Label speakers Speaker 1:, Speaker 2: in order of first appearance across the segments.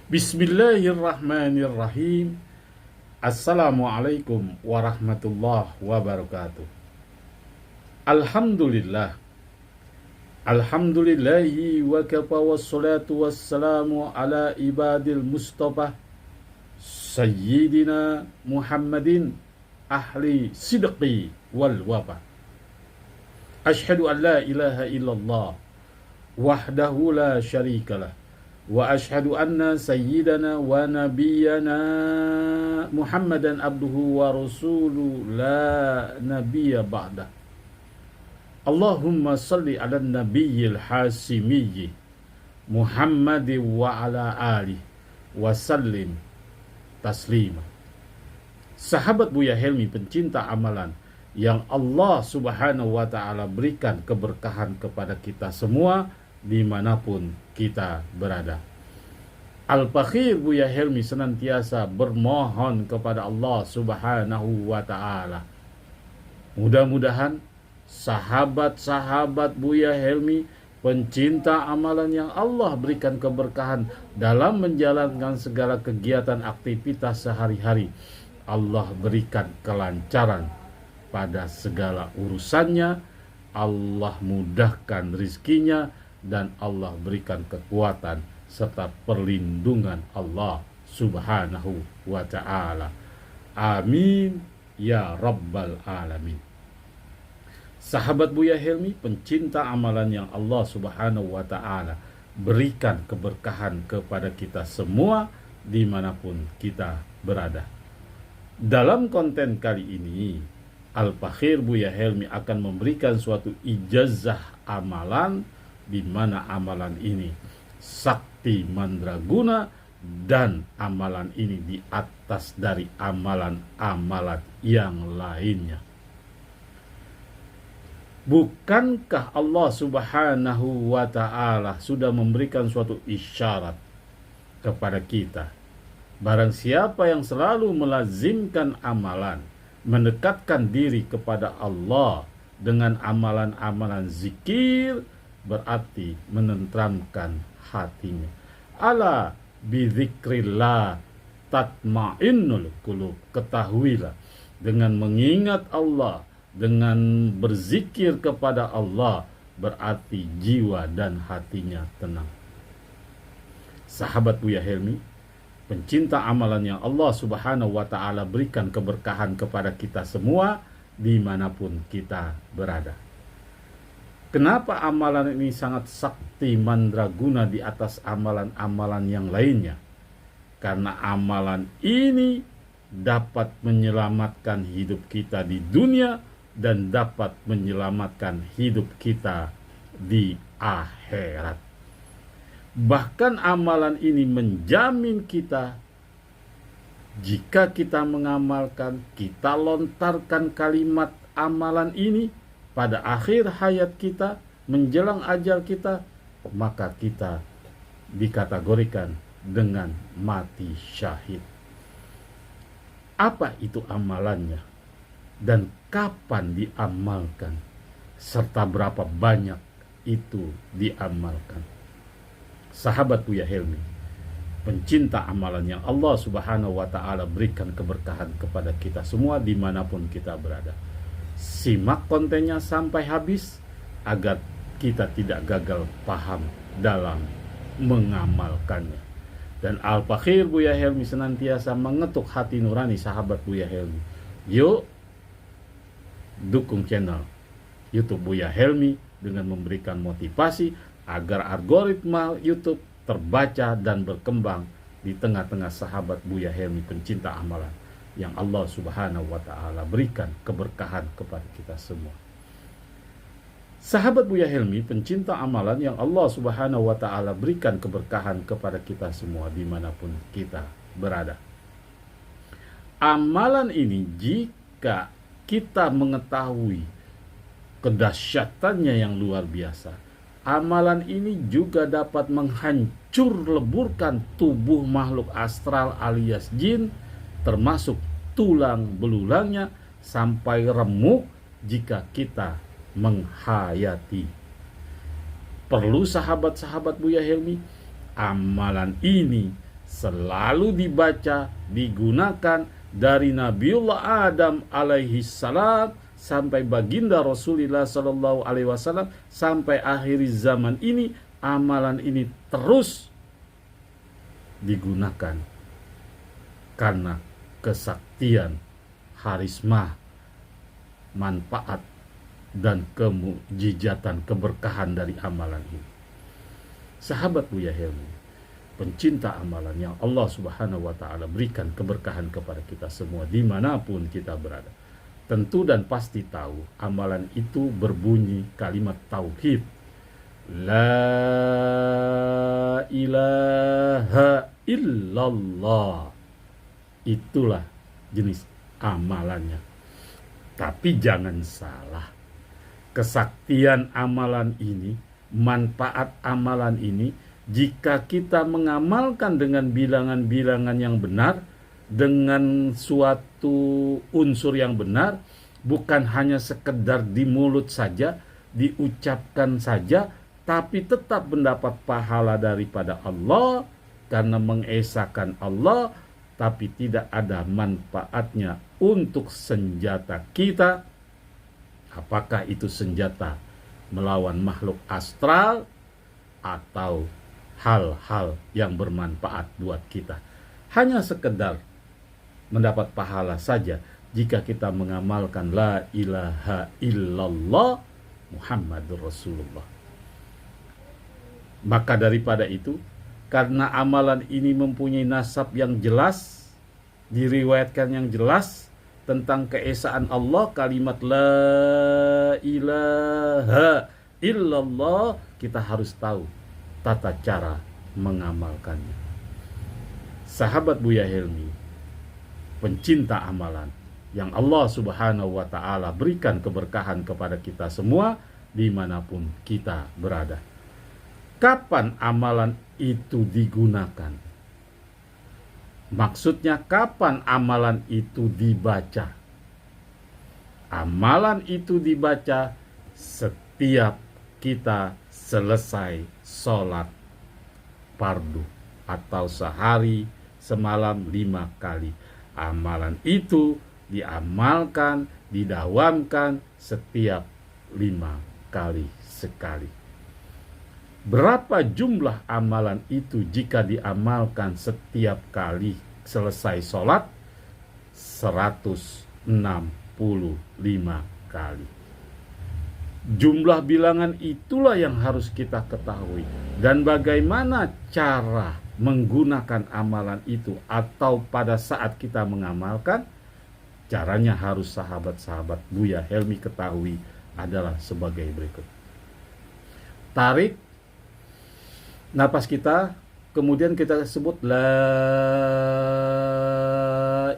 Speaker 1: Bismillahirrahmanirrahim. Assalamualaikum warahmatullahi wabarakatuh. Alhamdulillah. Alhamdulillahi wa kafa wassalatu wassalamu ala ibadil mustafa Sayyidina Muhammadin ahli sidqi wal wafa. Ashhadu an la ilaha illallah wahdahu la syarikalah wa ashhadu anna sayyidana wa nabiyyana Muhammadan abduhu wa rasuluhu la nabiyya ba'dah. Allahumma salli ala nabiyyil hasimiyyi Muhammadin wa ala alihi wa sallim taslima. Sahabat Buya Helmi pencinta amalan yang Allah subhanahu wa ta'ala berikan keberkahan kepada kita semua dimanapun kita berada. Al-Fakhir Buya Helmi senantiasa bermohon kepada Allah subhanahu wa ta'ala, mudah-mudahan sahabat-sahabat Buya Helmi pencinta amalan yang Allah berikan keberkahan dalam menjalankan segala kegiatan aktivitas sehari-hari, Allah berikan kelancaran pada segala urusannya, Allah mudahkan rizkinya, dan Allah berikan kekuatan serta perlindungan Allah subhanahu wa ta'ala. Amin ya rabbal alamin. Sahabat Buya Helmi pencinta amalan yang Allah subhanahu wa ta'ala berikan keberkahan kepada kita semua dimanapun kita berada. Dalam konten kali ini, Al-Fakhir Buya Helmi akan memberikan suatu ijazah amalan di mana amalan ini sakti mandraguna dan amalan ini di atas dari amalan-amalan yang lainnya. Bukankah Allah subhanahu wa ta'ala sudah memberikan suatu isyarat kepada kita? Barang siapa yang selalu melazimkan amalan, mendekatkan diri kepada Allah dengan amalan-amalan zikir, berarti menenteramkan hatinya. Ala bidzikrillah tatmainnul qulub. Ketahuilah, dengan mengingat Allah, dengan berzikir kepada Allah, berarti jiwa dan hatinya tenang. Sahabat Buya Helmi pencinta amalan yang Allah subhanahu wa ta'ala berikan keberkahan kepada kita semua dimanapun kita berada. Kenapa amalan ini sangat sakti mandraguna di atas amalan-amalan yang lainnya? Karena amalan ini dapat menyelamatkan hidup kita di dunia dan dapat menyelamatkan hidup kita di akhirat. Bahkan amalan ini menjamin kita, jika kita mengamalkan, kita lontarkan kalimat amalan ini pada akhir hayat kita, menjelang ajal kita, maka kita dikategorikan dengan mati syahid. Apa itu amalannya? Dan kapan diamalkan? Serta berapa banyak itu diamalkan? Sahabat Buya Helmi pencinta amalan yang Allah subhanahu wa ta'ala berikan keberkahan kepada kita semua dimanapun kita berada. Simak kontennya sampai habis agar kita tidak gagal paham dalam mengamalkannya. Dan Al-Fakhir Buya Helmi senantiasa mengetuk hati nurani sahabat Buya Helmi. Yuk dukung channel YouTube Buya Helmi dengan memberikan motivasi agar algoritma YouTube terbaca dan berkembang di tengah-tengah sahabat Buya Helmi pencinta amalan yang Allah subhanahu wa ta'ala berikan keberkahan kepada kita semua. Sahabat Buya Helmi pencinta amalan yang Allah subhanahu wa ta'ala berikan keberkahan kepada kita semua dimanapun kita berada. Amalan ini jika kita mengetahui kedahsyatannya yang luar biasa, amalan ini juga dapat menghancur leburkan tubuh makhluk astral alias jin, termasuk tulang belulangnya sampai remuk jika kita menghayati. Perlu sahabat-sahabat Buya Helmi, amalan ini selalu dibaca, digunakan dari Nabiullah Adam alaihi salam sampai baginda Rasulullah sallallahu alaihi wasallam sampai akhir zaman ini. Amalan ini terus digunakan karena kesaktian, harisma, manfaat, dan kemujizatan, keberkahan dari amalan ini. Sahabat Buya Helmi, pencinta amalan yang Allah Subhanahu wa ta'ala berikan keberkahan kepada kita semua dimanapun kita berada, tentu dan pasti tahu amalan itu berbunyi kalimat tauhid, La ilaha illallah. Itulah jenis amalannya. Tapi jangan salah, kesaktian amalan ini, manfaat amalan ini, jika kita mengamalkan dengan bilangan-bilangan yang benar, dengan suatu unsur yang benar, bukan hanya sekedar di mulut saja, diucapkan saja, tapi tetap mendapat pahala daripada Allah karena mengesahkan Allah, tapi tidak ada manfaatnya untuk senjata kita. Apakah itu senjata melawan makhluk astral atau hal-hal yang bermanfaat buat kita. Hanya sekedar mendapat pahala saja jika kita mengamalkan la ilaha illallah Muhammadur Rasulullah. Maka daripada itu, karena amalan ini mempunyai nasab yang jelas, diriwayatkan yang jelas tentang keesaan Allah, kalimat la ilaha illallah, kita harus tahu tata cara mengamalkannya. Sahabat Buya Helmi, pencinta amalan yang Allah Subhanahu wa ta'ala berikan keberkahan kepada kita semua dimanapun kita berada. Kapan amalan itu digunakan? Maksudnya kapan amalan itu dibaca? Amalan itu dibaca setiap kita selesai sholat fardu atau sehari semalam 5 kali. Amalan itu diamalkan, didawamkan setiap 5 kali sekali. Berapa jumlah amalan itu jika diamalkan setiap kali selesai sholat? 165 kali. Jumlah bilangan itulah yang harus kita ketahui. Dan bagaimana cara menggunakan amalan itu atau pada saat kita mengamalkan, caranya harus sahabat-sahabat Buya Helmi ketahui adalah sebagai berikut. Tarik napas kita, kemudian kita sebut la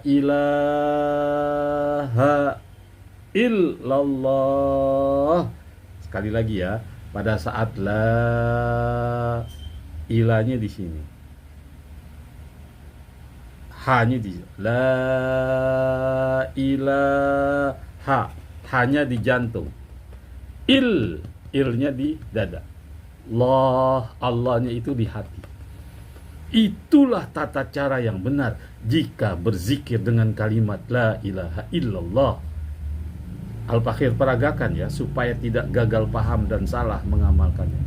Speaker 1: ilaha illallah. Sekali lagi ya, pada saat la ilahnya di sini, hanya di la ilaha, hanya di jantung, ilnya di dada, Allahnya itu di hati. Itulah tata cara yang benar jika berzikir dengan kalimat la ilaha illallah. Al-Fakhir peragakan ya, supaya tidak gagal paham dan salah mengamalkannya.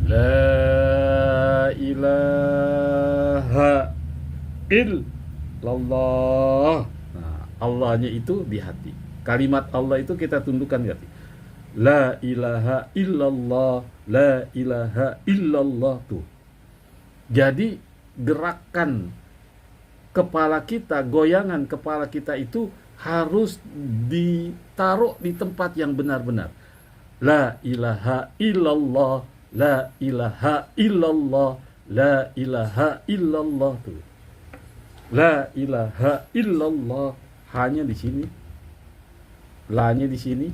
Speaker 1: La ilaha illallah. Nah, Allahnya itu di hati. Kalimat Allah itu kita tundukkan di hati. La ilaha illallah, la ilaha illallah tuh. Jadi gerakan kepala kita, goyangan kepala kita itu harus ditaruh di tempat yang benar-benar. La ilaha illallah, la ilaha illallah, la ilaha illallah tuh. La ilaha illallah, hanya di sini. La-nya di sini.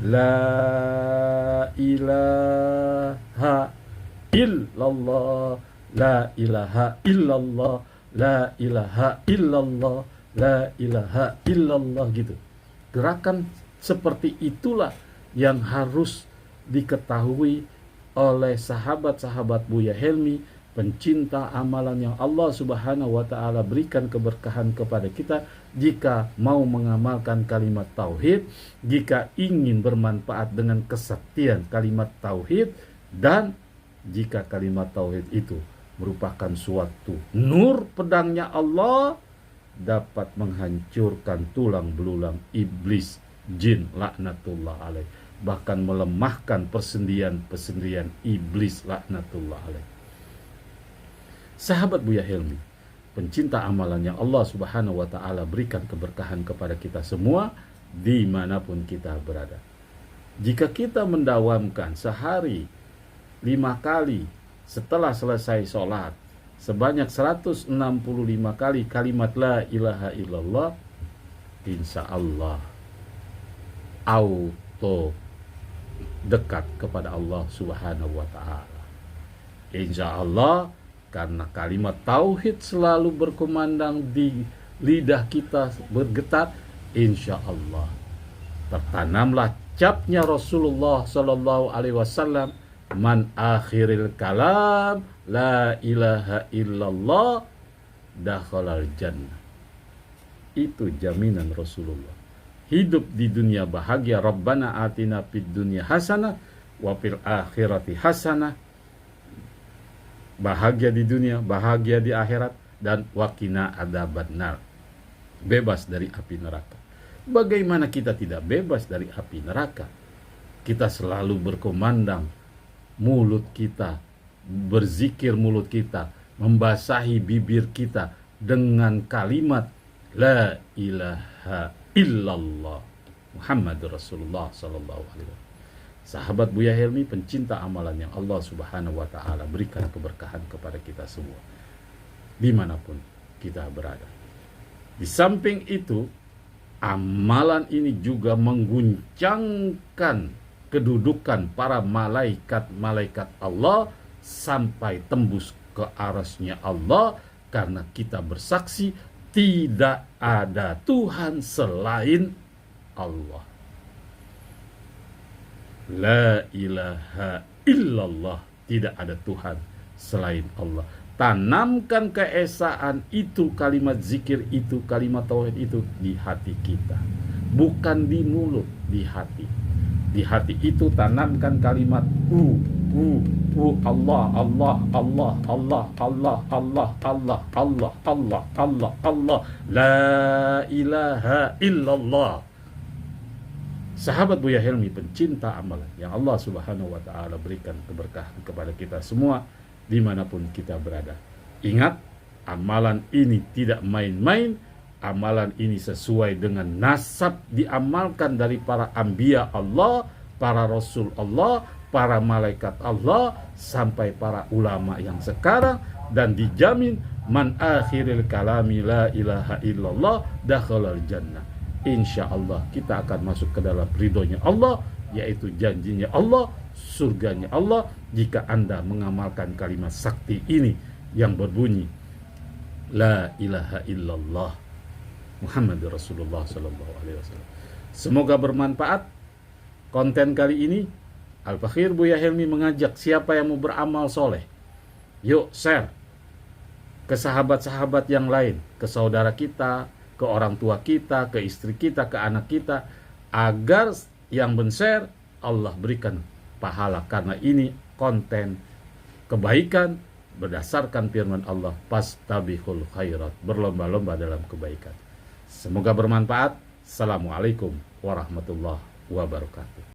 Speaker 1: La ilaha illallah, la ilaha illallah, la ilaha illallah, la ilaha illallah gitu. Gerakan seperti itulah yang harus diketahui oleh sahabat-sahabat Buya Helmi, pencinta amalan yang Allah Subhanahu wa Ta'ala berikan keberkahan kepada kita, jika mau mengamalkan kalimat tauhid, jika ingin bermanfaat dengan kesaktian kalimat tauhid, dan jika kalimat tauhid itu merupakan suatu nur pedangnya Allah, dapat menghancurkan tulang belulang iblis, jin laknatullah alaih, bahkan melemahkan persendian-persendian iblis laknatullah alaih. Sahabat Buya Helmi, pencinta amalan yang Allah Subhanahu wa Ta'ala berikan keberkahan kepada kita semua dimanapun kita berada. Jika kita mendawamkan sehari 5 kali setelah selesai sholat sebanyak 165 kali kalimat la ilaha illallah, insya Allah auto dekat kepada Allah Subhanahu wa Ta'ala. Insya Allah, karena kalimat tauhid selalu berkumandang di lidah kita, bergetar, insya Allah tertanamlah capnya Rasulullah Sallallahu Alaihi Wasallam, man akhiril kalam la ilaha illallah dakhalal jannah. Itu jaminan Rasulullah. Hidup di dunia bahagia, Rabbana atina fid dunya hasanah wa fil akhirati hasanah. Bahagia di dunia, bahagia di akhirat, dan waqina adzabannar, bebas dari api neraka. Bagaimana kita tidak bebas dari api neraka? Kita selalu berkumandang mulut kita, berzikir mulut kita, membasahi bibir kita dengan kalimat la ilaha illallah Muhammadur Rasulullah sallallahu alaihi wasallam. Sahabat Buya Helmi, pencinta amalan yang Allah Subhanahu wa Ta'ala berikan keberkahan kepada kita semua dimanapun kita berada. Di samping itu, amalan ini juga mengguncangkan kedudukan para malaikat-malaikat Allah sampai tembus ke arasnya Allah, karena kita bersaksi tidak ada Tuhan selain Allah. La ilaha illallah, tidak ada Tuhan selain Allah. Tanamkan keesaan itu, kalimat zikir itu, kalimat tauhid itu di hati kita, bukan di mulut, di hati. Di hati itu tanamkan kalimat Allah, Allah, Allah, Allah, Allah, Allah, Allah, Allah, Allah, Allah, Allah, la ilaha illallah. Sahabat Buya Helmi, pencinta amalan yang Allah Subhanahu wa Ta'ala berikan keberkahan kepada kita semua dimanapun kita berada. Ingat, amalan ini tidak main-main. Amalan ini sesuai dengan nasab diamalkan dari para anbiya Allah, para rasul Allah, para malaikat Allah, sampai para ulama yang sekarang, dan dijamin man akhiril kalami la ilaha illallah dakhalal jannah. Insya Allah kita akan masuk ke dalam ridhonya Allah, yaitu janjinya Allah, surganya Allah, jika Anda mengamalkan kalimat sakti ini yang berbunyi la ilaha illallah Muhammad Rasulullah Sallallahu Alaihi Wasallam. Semoga bermanfaat konten kali ini. Al-Fakhir Buya Helmi mengajak siapa yang mau beramal soleh, yuk share ke sahabat-sahabat yang lain, ke saudara kita, ke orang tua kita, ke istri kita, ke anak kita, agar yang men-share Allah berikan pahala, karena ini konten kebaikan berdasarkan firman Allah, fastabihul khairat, berlomba-lomba dalam kebaikan. Semoga bermanfaat. Assalamualaikum warahmatullahi wabarakatuh.